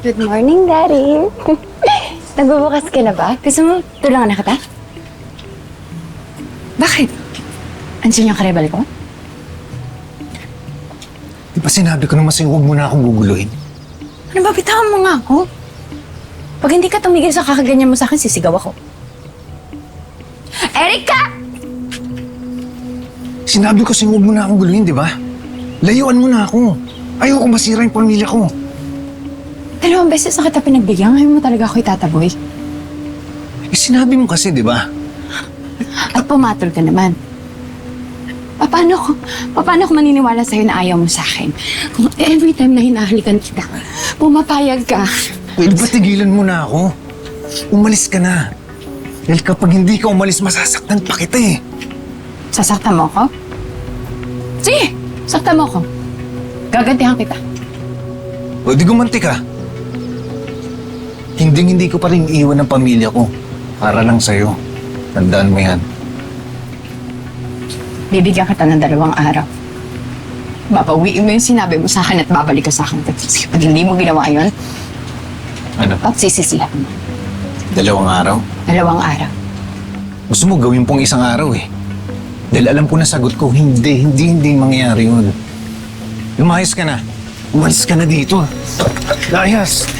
Good morning, Daddy. Nagbubukas ka na ba? Gusto mo tulungan na kita? Bakit? Andiyan yung karebal ko? Di ba sinabi ko naman sa'yo, huwag mo na akong guguluhin? Ano ba, bitawan mo nga ako? Pag hindi ka tumigil sa kakaganyan mo sa akin, sisigaw ako. Erika! Sinabi ko sa'yo, huwag mo na akong guluhin, di ba? Layuan mo na ako. Ayoko masira yung pamilya ko. 2 beses na kita pinagbigyan, ngayon mo talaga ako itataboy. Eh, sinabi mo kasi, di ba? At pumatol ka naman. Paano ko maniniwala sa'yo na ayaw mo sa akin? Kung every time na hinahalikan kita, pumapayag ka. Pwede ba tigilan mo na ako? Umalis ka na. Dahil kapag hindi ka umalis, masasaktan pa kita eh. Sasaktan mo ako? Sige, saktan mo ako. Gagantihan kita. O di gumanti ka. Hindi ko pa rin iiwan ng pamilya ko. Para lang sa'yo. Tandaan mo yan. Bibigyan kita ng 2 araw. Babawiin mo yung sinabi mo sa akin at babalik ka sa akin. Pag hindi mo ginawa yun, Ano? pagsisisihan mo. 2 araw? 2 araw. Gusto mo gawin pong 1 araw eh. Dahil alam ko na sagot ko, hindi mangyayari yun. Lumayas ka na. Umalis ka na dito. Layas!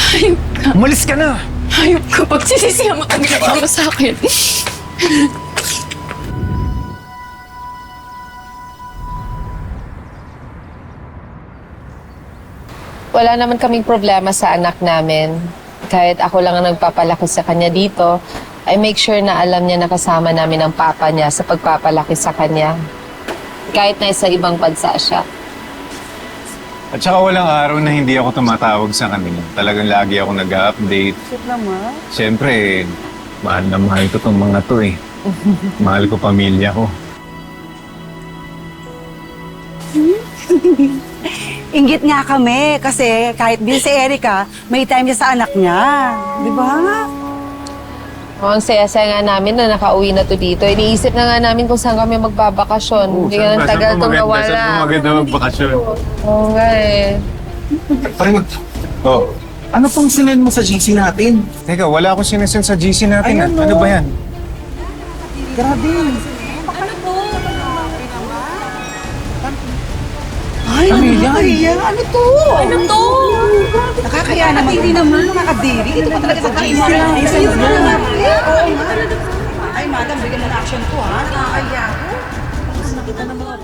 Hayop ka. Umalis ka na! Hayop ka. Pagsisisihan mo ang ginawa mo sa akin. Wala naman kaming problema sa anak namin. Kahit ako lang ang nagpapalaki sa kanya dito, I make sure na alam niya na kasama namin ang papa niya sa pagpapalaki sa kanya. Kahit na sa ibang bansa siya. At saka walang araw na hindi ako tumatawag sa kanila. Talagang lagi ako nag-update. Siyempre, mahal na mahal ko tong mga to eh. Mahal ko pamilya ko. Inggit nga kami kasi kahit din si Erika, may time niya sa anak niya. Di ba? Oh, ang saya-saya nga namin na nakauwi na to dito. Iniisip na nga namin kung saan kami magbabakasyon. Hindi ka ng tagal itong nawala. Saan po maganda magbakasyon? Oo nga eh. Oh. Ano pang sinend mo sa GC natin? Teka, wala akong sinasend sa GC natin. Ayan, Ano oh. ba yan? Grabe. Ay, Ano yan? Ano to? Ano to? Nakakaya naman. Hindi naman nakakadiri. Ito pa talaga sa GC. Ay, madam, bigyan mo na action to, ha? Nakakaya ko. Nakita na mga